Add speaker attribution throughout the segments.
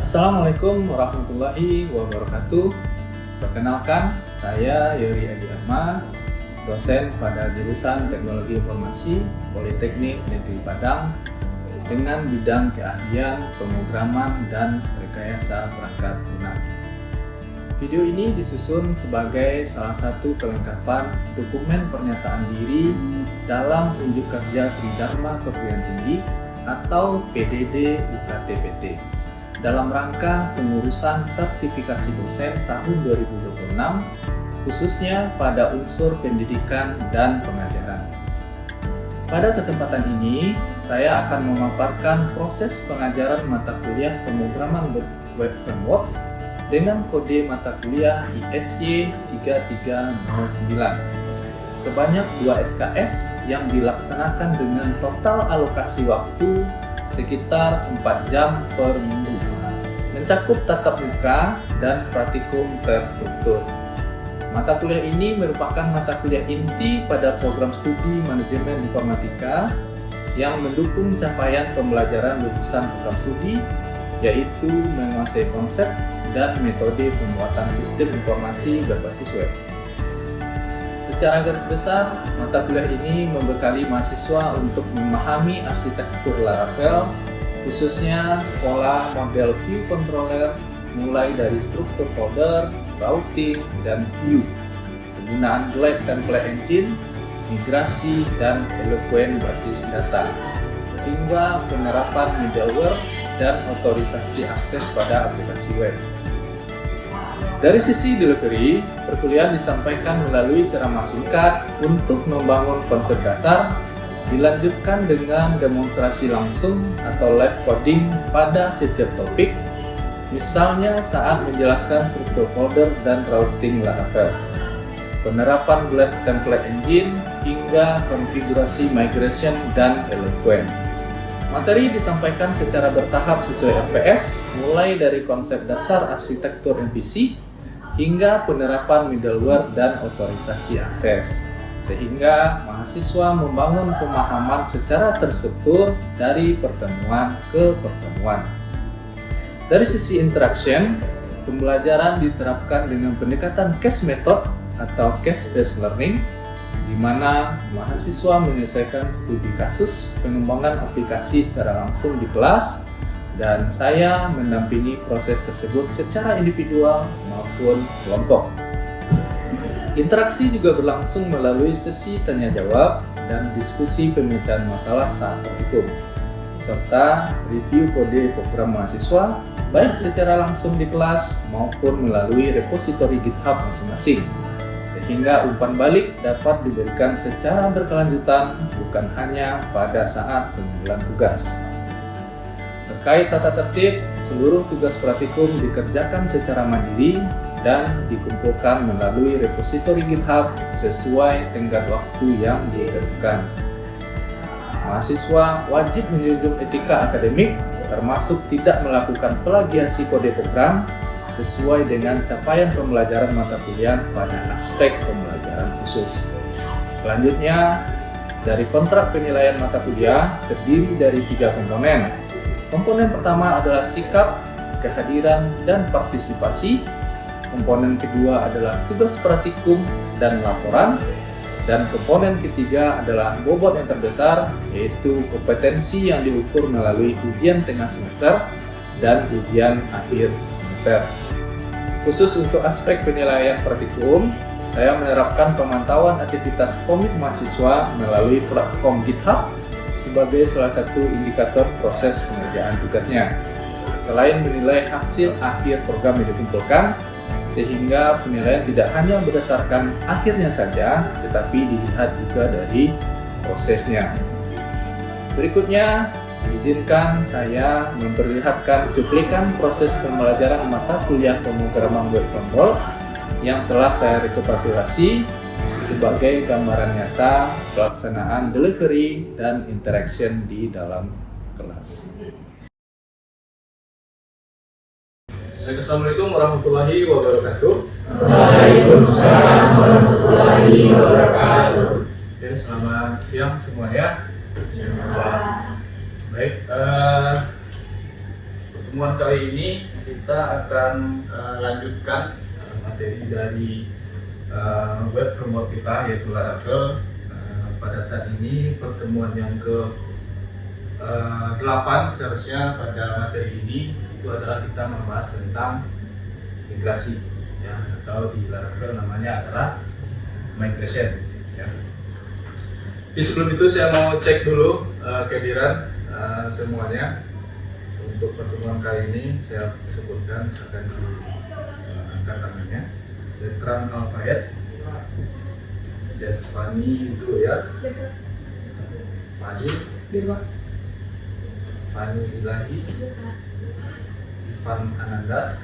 Speaker 1: Assalamualaikum warahmatullahi wabarakatuh. Perkenalkan, saya Yori Adi Ahmad, dosen pada jurusan Teknologi Informasi Politeknik Negeri Padang dengan bidang keahlian pemrograman dan rekayasa perangkat lunak. Video ini disusun sebagai salah satu kelengkapan dokumen pernyataan diri dalam unjuk kerja Tridharma Perguruan Tinggi atau PDD UKT-PT dalam rangka pengurusan sertifikasi dosen tahun 2026 khususnya pada unsur pendidikan dan pengajaran. Pada kesempatan ini, saya akan memaparkan proses pengajaran mata kuliah pemrograman web framework dengan kode mata kuliah ISY 3309 sebanyak 2 SKS yang dilaksanakan dengan total alokasi waktu sekitar 4 jam per minggu, mencakup tatap muka dan praktikum terstruktur. Mata kuliah ini merupakan mata kuliah inti pada program studi manajemen informatika yang mendukung capaian pembelajaran lulusan program studi, yaitu menguasai konsep dan metode pembuatan sistem informasi berbasis web. Secara garis besar, mata kuliah ini membekali mahasiswa untuk memahami arsitektur Laravel, khususnya pola model view controller mulai dari struktur folder, routing, dan view, penggunaan Glide template engine, migrasi, dan Eloquent basis data, hingga penerapan middleware dan otorisasi akses pada aplikasi web. Dari sisi delivery, perkuliahan disampaikan melalui ceramah singkat untuk membangun konsep dasar, dilanjutkan dengan demonstrasi langsung atau live coding pada setiap topik, misalnya saat menjelaskan struktur folder dan routing Laravel, penerapan Glide template engine, hingga konfigurasi migration dan Eloquent. Materi disampaikan secara bertahap sesuai RPS, mulai dari konsep dasar arsitektur MVC hingga penerapan middleware dan otorisasi akses, sehingga mahasiswa membangun pemahaman secara terstruktur dari pertemuan ke pertemuan. Dari sisi interaction, pembelajaran diterapkan dengan pendekatan case method atau case-based learning, di mana mahasiswa menyelesaikan studi kasus pengembangan aplikasi secara langsung di kelas, dan saya mendampingi proses tersebut secara individual maupun kelompok. Interaksi juga berlangsung melalui sesi tanya-jawab dan diskusi pemecahan masalah saat praktikum, serta review kode program mahasiswa, baik secara langsung di kelas maupun melalui repositori GitHub masing-masing, sehingga umpan balik dapat diberikan secara berkelanjutan, bukan hanya pada saat pengumpulan tugas. Terkait tata tertib, seluruh tugas praktikum dikerjakan secara mandiri dan dikumpulkan melalui repositori GitHub sesuai tenggat waktu yang ditentukan. Mahasiswa wajib menjunjung etika akademik, termasuk tidak melakukan plagiasi kode program sesuai dengan capaian pembelajaran mata kuliah pada aspek pembelajaran khusus. Selanjutnya, dari kontrak penilaian mata kuliah terdiri dari 3 komponen. Komponen pertama adalah sikap, kehadiran, dan partisipasi. Komponen kedua adalah tugas praktikum dan laporan. Dan komponen ketiga adalah bobot yang terbesar, yaitu kompetensi yang diukur melalui ujian tengah semester dan ujian akhir semester. Khusus untuk aspek penilaian praktikum, saya menerapkan pemantauan aktivitas komit mahasiswa melalui platform GitHub sebagai salah satu indikator proses pengerjaan tugasnya. Selain menilai hasil akhir program yang dikumpulkan, sehingga penilaian tidak hanya berdasarkan akhirnya saja, tetapi dilihat juga dari prosesnya. Berikutnya, izinkan saya memperlihatkan cuplikan proses pembelajaran mata kuliah pemrograman web framework yang telah saya rekapitulasi sebagai gambaran nyata pelaksanaan delivery dan interaction di dalam kelas. Assalamualaikum warahmatullahi wabarakatuh.
Speaker 2: Waalaikumsalam warahmatullahi wabarakatuh.
Speaker 1: Oke, selamat siang semua ya. Baik, pertemuan kali ini kita akan lanjutkan materi dari web framework kita, yaitu Laravel. Pada saat ini pertemuan yang ke 8 seharusnya pada materi ini itu adalah kita membahas tentang migrasi, ya, atau di Laravel namanya adalah migration, ya. Jadi sebelum itu saya mau cek dulu kehadiran semuanya. Untuk pertemuan kali ini saya sebutkan, akan diangkat tangannya. Detran Alfayed, Desvani Zuriat, Majid, Fani Ilahi, Ivan Ananda,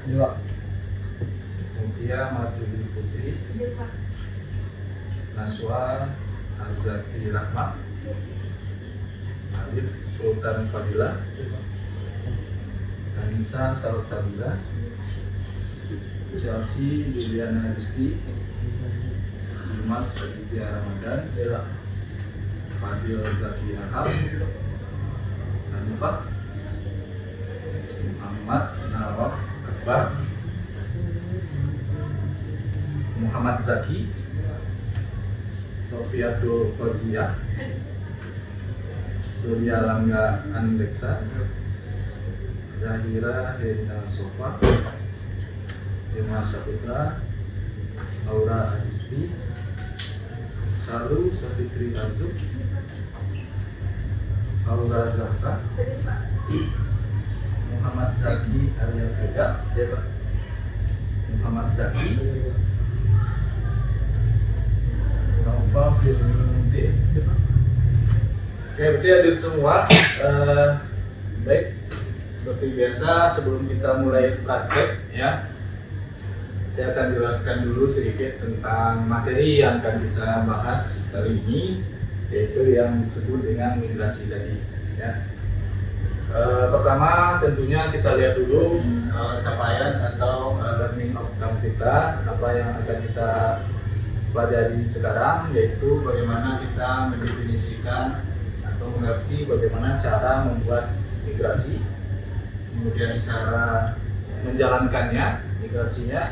Speaker 1: Mutia Marjuli Putri, Naswa Azati Rahmat, Alif Sultan Fadila, Anissa Salsabila, Chelsea Juliana Rizky, Dimas Aditya Ramadan, Fadil Zaki Ahab, Hanifah, Muhammad Nawaf Akbar, Muhammad Zaki, Sofiatul Fauziah, Surya Langga Andeksa, Zahira Herina Sofa, Dimas Saputra, Aura Adisti, Saru Safitri Azuk, Aura Zahra, Muhammad Zaki Arya Veda, Muhammad Zaki, Nova Firminte. Oke, berarti hadir semua. Baik, seperti biasa sebelum kita mulai praktek, ya, saya akan jelaskan dulu sedikit tentang materi yang akan kita bahas kali ini, yaitu yang disebut dengan migrasi tadi, ya. Pertama tentunya kita lihat dulu capaian atau learning outcome kita, apa yang akan kita pelajari sekarang, yaitu bagaimana kita mendefinisikan atau mengerti bagaimana cara membuat migrasi, kemudian cara menjalankannya migrasinya,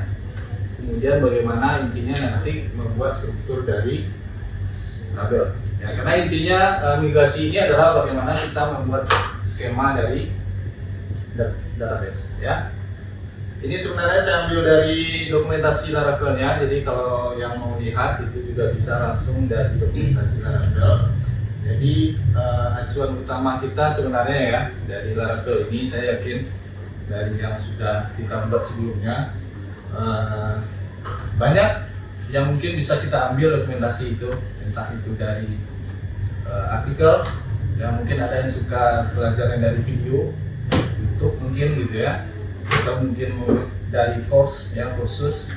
Speaker 1: kemudian bagaimana intinya nanti membuat struktur dari tabel. Ya, karena intinya migrasi ini adalah bagaimana kita membuat skema dari database, ya. Ini sebenarnya saya ambil dari dokumentasi Laravelnya, jadi kalau yang mau lihat itu juga bisa langsung dari dokumentasi Laravel. Jadi acuan utama kita sebenarnya, ya, dari Laravel ini, saya yakin dari yang sudah kita buat sebelumnya banyak yang mungkin bisa kita ambil dokumentasi itu, entah itu dari artikel, ya, mungkin ada yang suka pelajaran dari video YouTube mungkin gitu, ya, atau mungkin dari course, ya, kursus.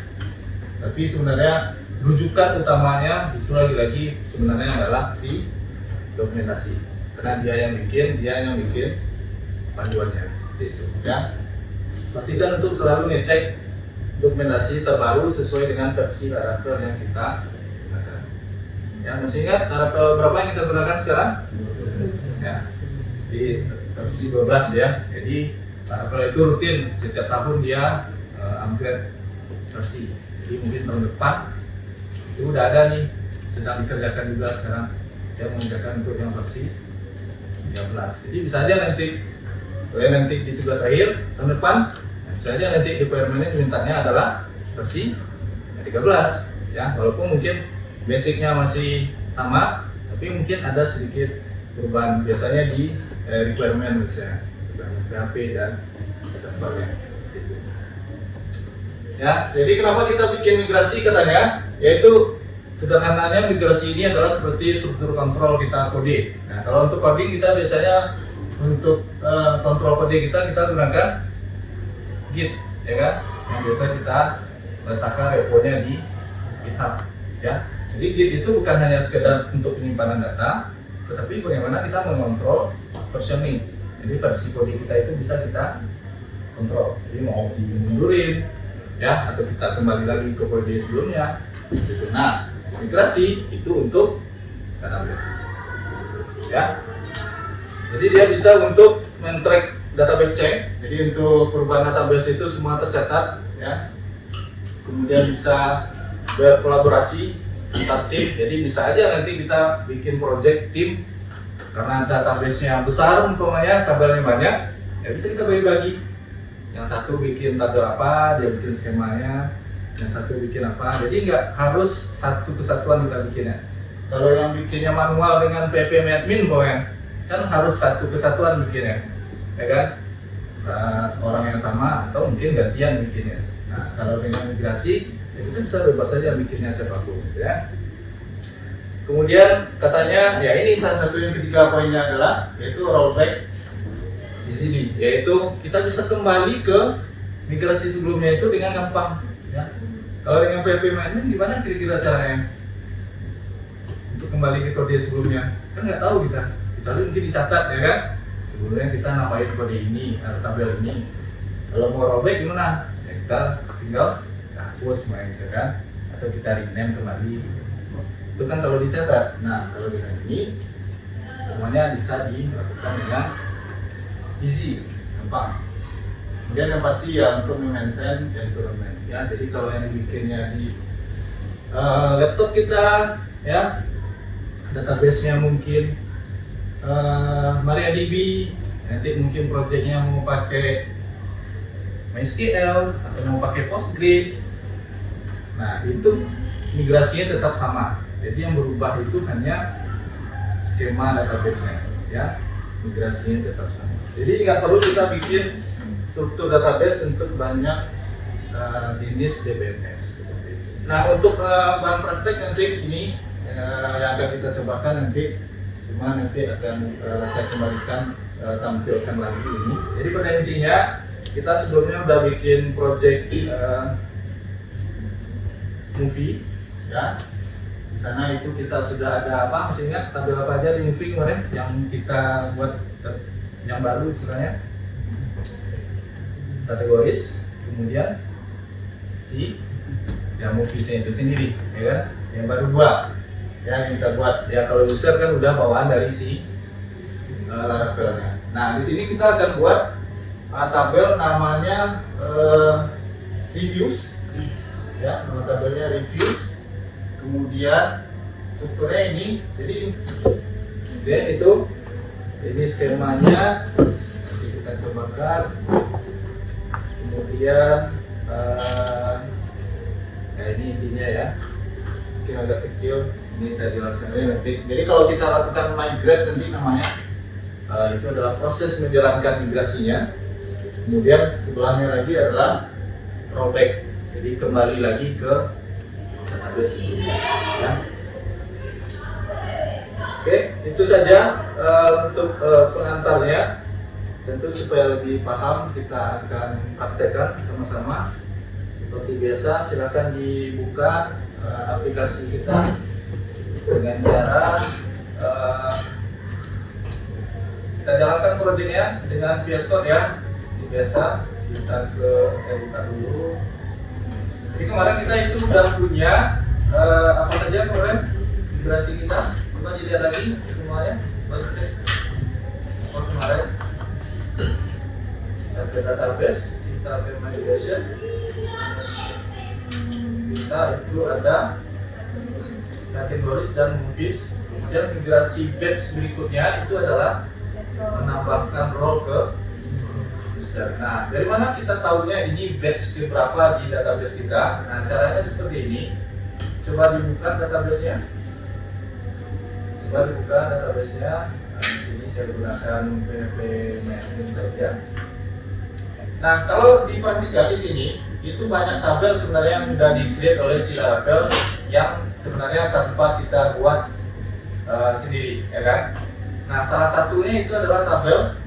Speaker 1: Tapi sebenarnya rujukan utamanya itu lagi-lagi sebenarnya adalah si dokumentasi, karena dia yang bikin panduannya, seperti itu, ya. Pastikan untuk selalu ngecek dokumentasi terbaru sesuai dengan versi Laravel yang kita gunakan. Ya, masih ingat Laravel berapa yang kita gunakan sekarang? Ya, di versi 12, ya. Jadi Laravel itu rutin setiap tahun dia upgrade versi. Jadi mungkin tahun depan itu udah ada nih, sedang dikerjakan juga sekarang. Dia mengerjakan untuk yang versi 13. Jadi bisa aja nanti di tugas akhir tahun depan, bisa aja nanti requirement-nya mintanya adalah versi 13, ya. Walaupun mungkin basicnya masih sama, tapi mungkin ada sedikit perubahan biasanya di requirement, misalnya PHP dan servernya, gitu. Ya, jadi kenapa kita bikin migrasi katanya? Yaitu sederhananya migrasi ini adalah seperti struktur kontrol kita kode. Nah, kalau untuk coding kita biasanya untuk kontrol kode kita gunakan Git, ya kan? Yang biasa kita letakkan repo-nya di GitHub, ya. Jadi Git itu bukan hanya sekedar untuk penyimpanan data, tetapi bagaimana kita mengontrol versioning. Jadi versi kode kita itu bisa kita kontrol. Jadi mau dimundurin, ya, atau kita kembali lagi ke kode sebelumnya, gitu. Nah, migrasi itu untuk database, ya. Jadi dia bisa untuk men-track database check. Jadi untuk perubahan database itu semua tercatat ya. Kemudian bisa berkolaborasi antar tim. Jadi bisa aja nanti kita bikin project tim karena database-nya besar umpamanya, tabelnya banyak, ya bisa kita bagi-bagi. Yang satu bikin tabel apa, dia bikin skemanya, yang satu bikin apa. Jadi nggak harus satu kesatuan kita bikinnya. Kalau yang bikinnya manual dengan PPM admin pokoknya, kan harus satu kesatuan bikinnya, ya kan? Orang yang sama atau mungkin gantian bikinnya. Nah, kalau dengan migrasi, ya kita bisa bebas saja bikinnya siapapun, ya. Kemudian katanya, ya ini salah satu yang ketiga poinnya adalah yaitu rollback di sini, yaitu kita bisa kembali ke migrasi sebelumnya itu dengan gampang. Ya. Kalau dengan PHP admin gimana kira-kira caranya untuk kembali ke kode sebelumnya? Kan nggak tahu kita, kecuali mungkin dicatat ya kan. Sebelumnya kita nambahin kode ini atau tabel ini. Kalau mau rollback gimana? Ya kita tinggal hapus main gitu kan, atau kita rename kembali. Itu kan kalau dicatat. Nah kalau dengan ini semuanya bisa dilakukan dengan easy, gampang. Kemudian yang pasti ya untuk memaintain environment ya. Jadi kalau yang bikinnya di laptop kita ya, database-nya mungkin MariaDB, nanti mungkin projectnya mau pakai MySQL atau mau pakai Postgre. Nah itu migrasinya tetap sama. Jadi yang berubah itu hanya skema database-nya ya, migrasinya tetap sama. Jadi nggak perlu kita bikin struktur database untuk banyak jenis DBMS. Nah untuk bahan praktek nanti ini yang akan kita cobakan nanti, cuma nanti akan saya kembalikan tampilkan lagi ini. Jadi pada intinya kita sebelumnya udah bikin project movie ya. Di sana itu kita sudah ada apa, masih ingat tabel apa aja di movie kemarin yang kita buat yang baru istilahnya, kategoris, kemudian si yang movie-nya itu sendiri ya kan, yang baru dua ya yang kita buat ya. Kalau user kan udah bawaan dari si Laravelnya. Nah di sini kita akan buat tabel namanya reviews ya, nama tabelnya reviews. Kemudian strukturnya ini, jadi itu ini skemanya, nanti kita cobakan. Kemudian ya ini intinya ya, mungkin agak kecil, ini saya jelaskan nanti. Jadi kalau kita lakukan migrate nanti namanya itu adalah proses menjalankan migrasinya. Kemudian sebelahnya lagi adalah rollback, jadi kembali lagi ke database sebelumnya ya. Oke, itu saja untuk pengantarnya. Tentu supaya lebih paham kita akan praktekkan sama-sama. Seperti biasa silakan dibuka aplikasi kita dengan cara kita jalankan proyeknya dengan VS Code ya. Ini biasa kita saya buka dulu. Jadi kemarin kita itu udah punya apa saja kemarin migrasi kita. Coba dilihat lagi semuanya. Coba cek. Oh kemarin ada database, kita ada migration, kita itu ada kategoris dan movies. Kemudian migrasi batch berikutnya itu adalah menambahkan role ke user. Nah, dari mana kita tahunya ini batch berapa di database kita? Nah, caranya seperti ini. Coba dibuka database-nya. Nah, di sini saya gunakan PHP admin saja. Nah, kalau diperhatikan di sini, itu banyak tabel sebenarnya yang sudah di-create oleh si Laravel yang sebenarnya tanpa kita buat sendiri, ya kan? Nah, salah satunya itu adalah tabel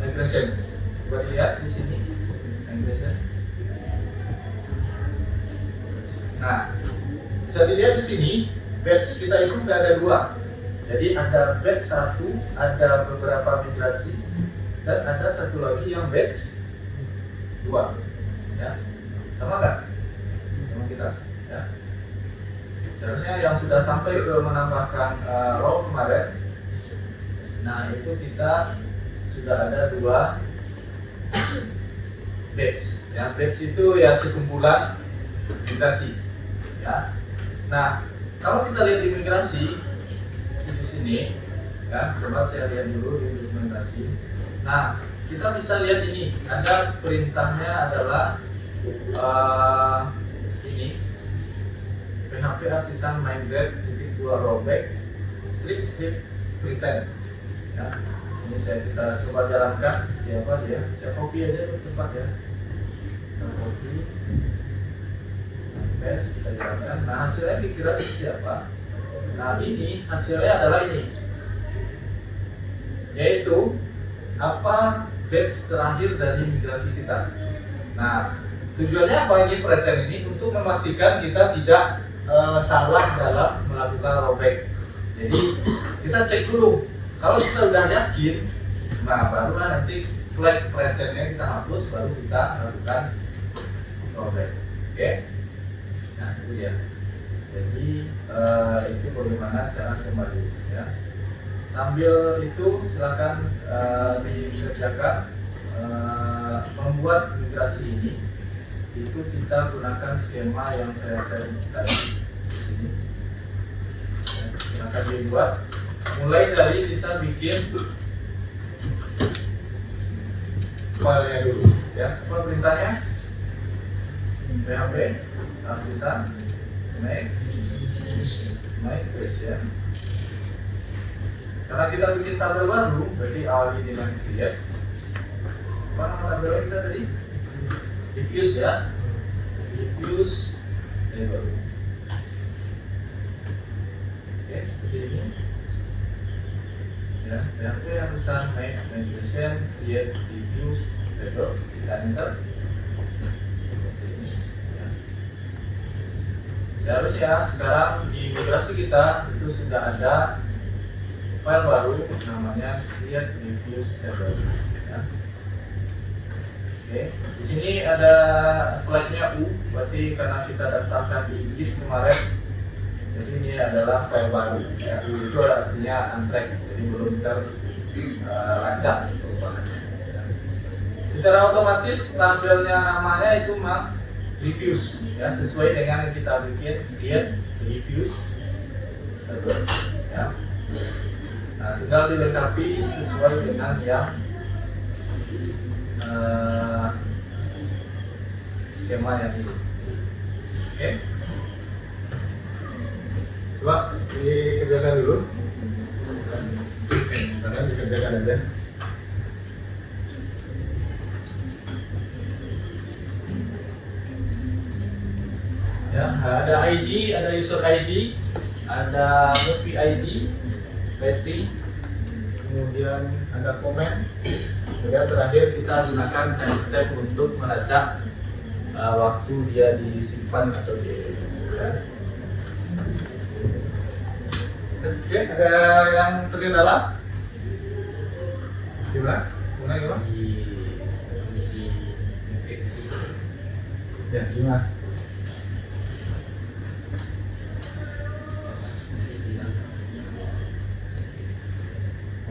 Speaker 1: migrations. Coba dilihat di sini, migration. Nah, bisa dilihat di sini, batch kita itu sudah ada dua. Jadi ada batch 1, ada beberapa migrasi, dan ada satu lagi yang batch 2 ya. Sama nggak? Sama kita ya. Seharusnya yang sudah sampai ke menambahkan row kemarin, nah itu kita sudah ada 2 batch. Ya, batch itu ya sekumpulan migrasi. Ya. Nah, kalau kita lihat di migrasi di sini, ya, coba saya lihat dulu di dokumentasi. Nah, kita bisa lihat ini ada perintahnya adalah ini PHP artisan migrate titik 2 rollback strip pretend. Ya, ini kita coba jalankan seperti apa dia. Saya copy aja cepat ya. Kita copy, paste, kita jalankan. Nah, hasilnya dikira seperti apa? Nah, ini hasilnya adalah ini, yaitu apa batch terakhir dari migrasi kita. Nah, tujuannya apa ini pretend ini? Untuk memastikan kita tidak salah dalam melakukan rollback. Jadi kita cek dulu. Kalau kita udah yakin, nah barulah nanti flag pretendnya kita hapus, baru kita lakukan rollback. Oke? Nah itu dia. Jadi itu bagaimana cara kembali ya. Sambil itu silakan dikerjakan membuat migrasi ini. Itu kita gunakan skema yang saya share tadi di sini. Ya, silakan dibuat. Mulai dari kita bikin filenya dulu. Ya, apa perintahnya? PHP artisan migration. Karena kita bikin tabel baru, berarti awali dengan create. Apa nama tabelnya kita tadi? Diffuse ya, diffuse table. Oke, seperti ini. Ya, PHP artisan migration create diffuse table. Kita enter. Seperti ini. Ya. Seharusnya sekarang di migrasi kita itu sudah ada file baru namanya create diffuse table. Ya. Oke, di sini ada flagnya U, berarti karena kita daftarkan di Git kemarin, jadi ini adalah file baru. Ya, U itu artinya untracked, jadi belum terlacak perubahannya. Ya. Secara otomatis tampilnya namanya itu memang reviews, ya sesuai dengan yang kita bikin create reviews table. Ya. Nah, tinggal dilengkapi sesuai dengan yang skema yang ini. Oke. Coba dikerjakan dulu. Kalian dikerjakan aja. Ya, ada ID, ada user ID, ada movie ID, rating, kemudian ada komen. Kemudian terakhir kita gunakan timestamp untuk melacak waktu dia disimpan atau dibuka. Oke, ada yang terkendala? Gimana? Gimana?
Speaker 3: Di kondisi
Speaker 1: Ya, gimana?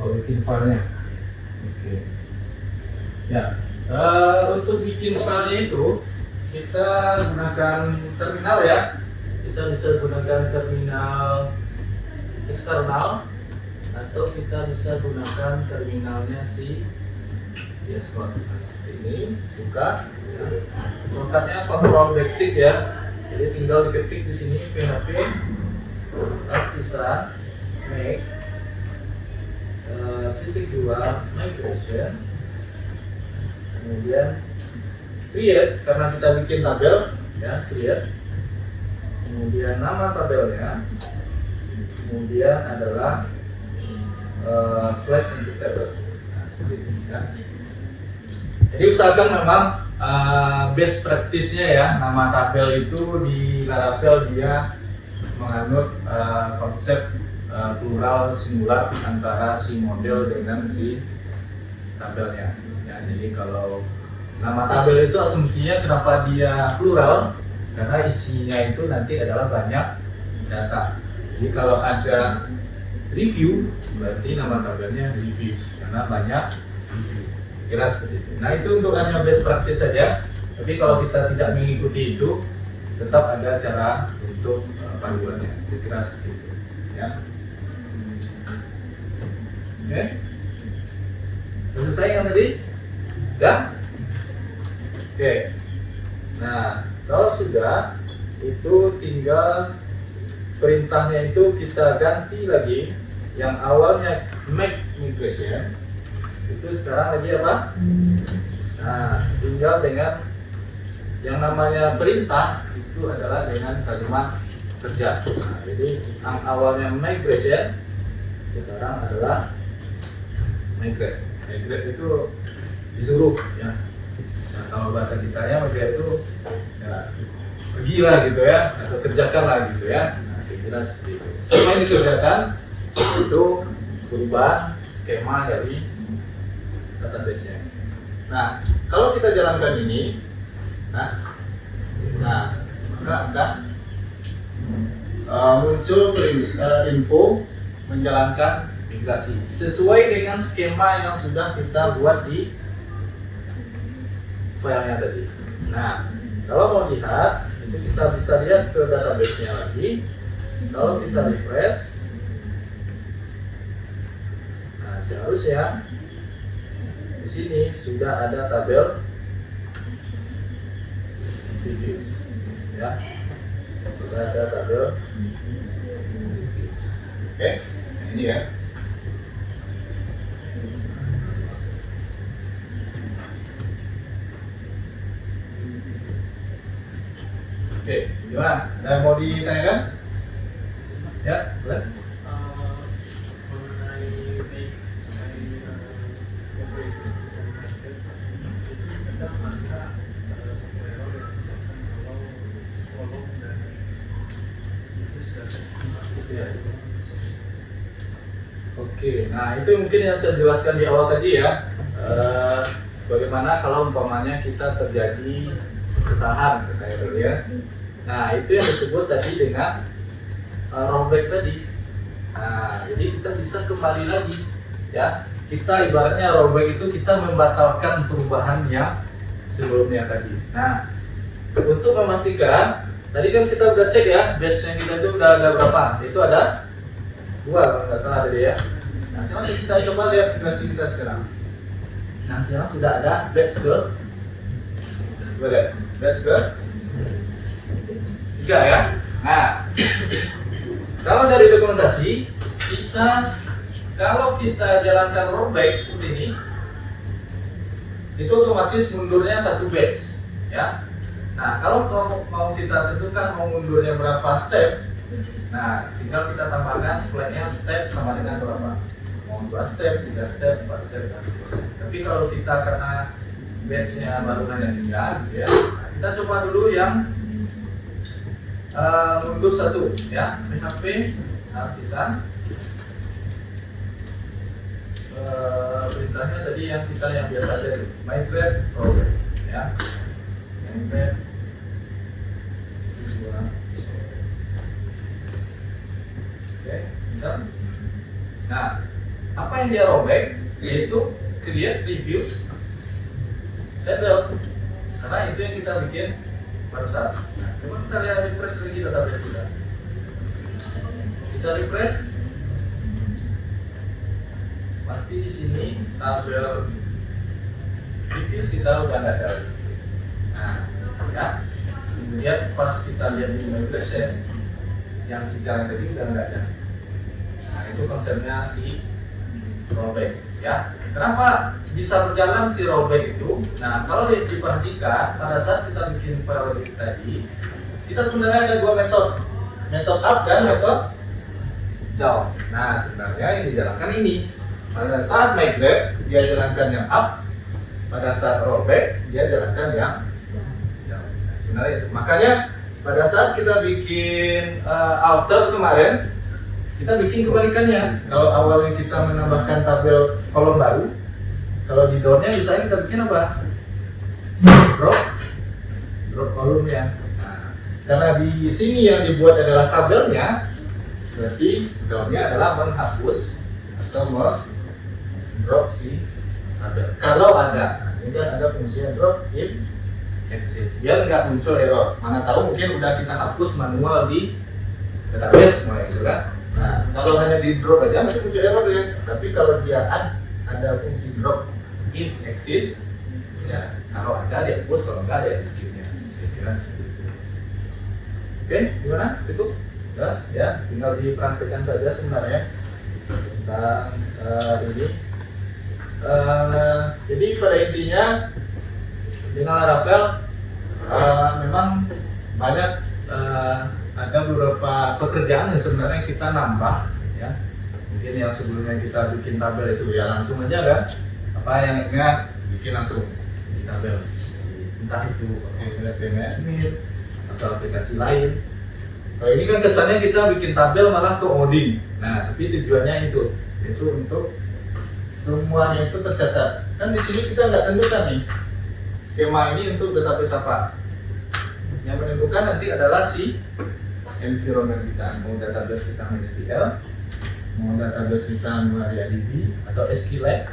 Speaker 1: Oh, bikin filenya. Oke. Ya, untuk bikin filenya itu kita gunakan terminal ya. Kita bisa gunakan terminal eksternal atau kita bisa gunakan terminalnya si Yescode. Ini buka. Ya. Shortcutnya control backtick ya. Jadi tinggal diketik di sini PHP artisan make titik 2 migration, kemudian create karena kita bikin tabel ya, create, kemudian nama tabelnya, kemudian adalah flag untuk tabel. Nah, seperti ini kan. Jadi usahakan memang best practice-nya ya, nama tabel itu di Laravel dia menganut konsep plural singular antara si model dengan si tabelnya. Ya, jadi kalau nama tabel itu asumsinya kenapa dia plural? Karena isinya itu nanti adalah banyak data. Jadi kalau ada review berarti nama tabelnya reviews karena banyak review. Oke? kira seperti itu. Nah itu untuk hanya best practice saja. Tapi kalau kita tidak mengikuti itu, tetap ada cara untuk panduannya. Kira seperti itu. Ya. Oke. Sudah selesai yang tadi? Sudah? Oke. Nah kalau sudah, itu tinggal perintahnya itu kita ganti lagi. Yang awalnya make migration, itu sekarang lagi apa? Nah, tinggal dengan yang namanya perintah itu adalah dengan kalimat kerja. Nah, jadi yang awalnya migration sekarang adalah migrate. Migrate itu disuruh ya. Nah, kalau bahasa kitanya migrate itu ya, pergilah gitu ya, atau kerjakanlah gitu ya. Nah, kira-kira seperti itu. Semua yang dikerjakan itu perubahan skema dari database-nya. Nah, kalau kita jalankan ini, maka akan muncul info menjalankan migrasi sesuai dengan skema yang sudah kita buat di filenya tadi. Nah, kalau mau lihat, itu kita bisa lihat ke database-nya lagi. Kalau kita refresh, nah seharusnya di sini sudah ada tabel reviews, ya. Sudah ada tabel reviews. Oke, nah ini ya. Oke, gimana? Ada yang mau ditanyakan? Ya, boleh.
Speaker 3: Mengenai kita ada error yang terkesan kalau kolom dan itu sudah
Speaker 1: Ya. Oke, nah itu mungkin yang saya jelaskan di awal tadi ya. Bagaimana kalau umpamanya kita terjadi kesalahan kayak tadi ya. Nah itu yang disebut tadi dengan rollback tadi. Nah jadi kita bisa kembali lagi ya. Kita ibaratnya rollback itu kita membatalkan perubahan yang sebelumnya tadi. Nah untuk memastikan, tadi kan kita udah cek ya, batch-nya kita itu udah ada berapa? Itu ada 2 kalau nggak salah tadi ya. Nah sekarang kita coba lihat migrasi kita sekarang. Nah sekarang sudah ada batch ke, coba lihat, batch ke 3 ya. Nah kalau dari dokumentasi kita, kalau kita jalankan rollback seperti ini, itu otomatis mundurnya 1 batch ya. Nah kalau mau kita tentukan mau mundurnya berapa step, nah tinggal kita tambahkan flagnya step sama dengan berapa, mau 2 step, 3 step, 4 step, 5 step. Tapi kalau kita karena batchnya baru hanya 3 gitu ya, nah, kita coba dulu yang mundur 1 ya, PHP artisan. Perintahnya tadi yang kita yang biasa aja tuh, migrate rollback ya, migrate. Oke, bentar. Nah, apa yang dia rollback yaitu create reviews table, karena itu yang kita bikin barusan. Nah, coba kita lihat refresh lagi database kita. Kita refresh, pasti di sini tabel reviews kita udah nggak ada. Nah, ya. Kemudian pas kita lihat di migration yang 3 tadi udah nggak ada. Nah itu konsepnya si rollback ya. Kenapa bisa berjalan si rollback itu? Nah kalau diperhatikan pada saat kita bikin file tadi, kita sebenarnya ada 2 metode, metode up dan metode down. Nah sebenarnya yang dijalankan ini. Pada saat migrate dia jalankan yang up, pada saat rollback dia jalankan yang down. Nah, sebenarnya itu. Makanya pada saat kita bikin outer kemarin, kita bikin kebalikannya. Kalau awalnya kita menambahkan tabel kolom baru, kalau di downnya misalnya kita bikin apa? Drop kolomnya. Nah, karena di sini yang dibuat adalah tabelnya, berarti downnya adalah menghapus atau drop si tabel. Kalau ada, ini kan ada fungsi drop if exist, biar nggak muncul error. Mana tahu mungkin udah kita hapus manual di database semua gitu kan. Nah, kalau hanya di drop aja masih muncul error ya. Tapi kalau dia ada fungsi drop if exist, ya kalau ada dihapus, kalau nggak ada di skipnya. Kira-kira seperti itu. Oke, gimana? Cukup? Jelas ya. Tinggal dipraktikkan saja sebenarnya tentang ini. Jadi pada intinya dengan Laravel memang banyak ada beberapa pekerjaan yang sebenarnya kita nambah ya. Mungkin yang sebelumnya kita bikin tabel itu ya langsung aja kan, apa yang ingat bikin langsung di tabel, entah itu pakai PMS atau aplikasi lain. Kalau ini kan kesannya kita bikin tabel malah coding. Nah, tapi tujuannya itu untuk semuanya itu tercatat. Kan di sini kita nggak tentukan nih skema ini untuk database apa. Yang menentukan nanti adalah si environment kita, mau database kita MySQL, mau database kita MariaDB atau SQLite.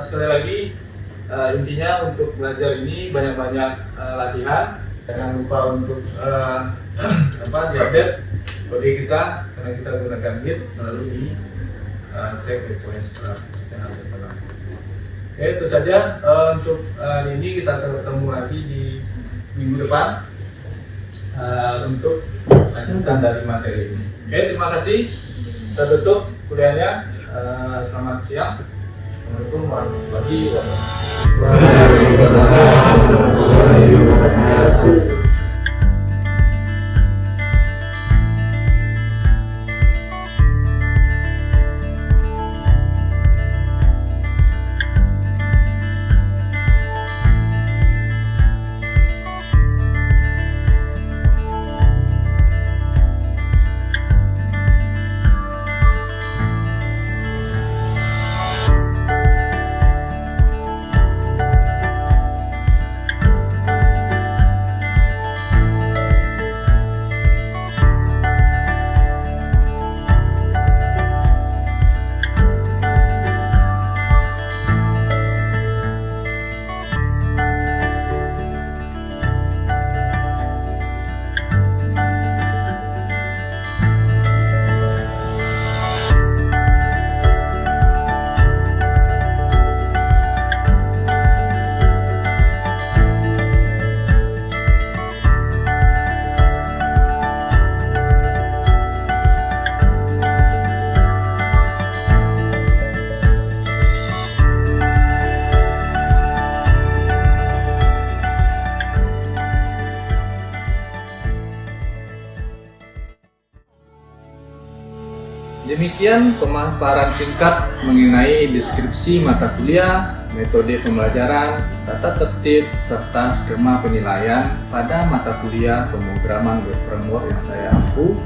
Speaker 1: Sekali lagi intinya untuk belajar ini banyak-banyak latihan. Jangan lupa untuk di-update kode kita, karena kita gunakan Git, selalu di cek request setiap hari. Oke, itu saja untuk ini. Kita ketemu lagi di minggu depan untuk lanjutan dari materi ini. Oke, terima kasih. Kita tutup kuliahnya. Selamat siang. Assalamualaikum warahmatullahi wabarakatuh.
Speaker 2: Waalaikumsalam warahmatullahi wabarakatuh.
Speaker 1: Demikian pemaparan singkat mengenai deskripsi mata kuliah, metode pembelajaran, tata tertib, serta skema penilaian pada mata kuliah pemrograman web framework yang saya ampu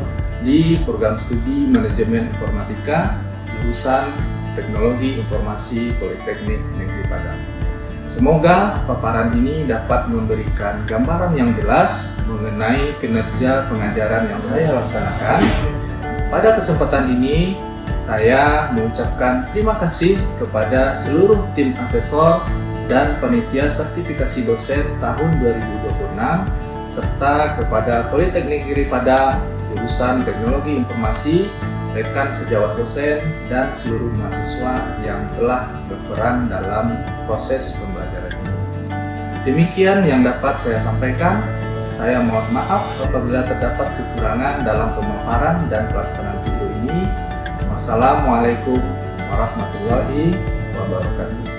Speaker 1: di program studi Manajemen Informatika jurusan Teknologi Informasi Politeknik Negeri Padang. Semoga paparan ini dapat memberikan gambaran yang jelas mengenai kinerja pengajaran yang saya laksanakan. Pada kesempatan ini, saya mengucapkan terima kasih kepada seluruh tim asesor dan panitia sertifikasi dosen tahun 2026, serta kepada Politeknik Negeri Padang, jurusan Teknologi Informasi, rekan sejawat dosen, dan seluruh mahasiswa yang telah berperan dalam proses pembelajaran ini. Demikian yang dapat saya sampaikan. Saya mohon maaf apabila terdapat kekurangan dalam pemaparan dan pelaksanaan video ini. Wassalamualaikum warahmatullahi wabarakatuh.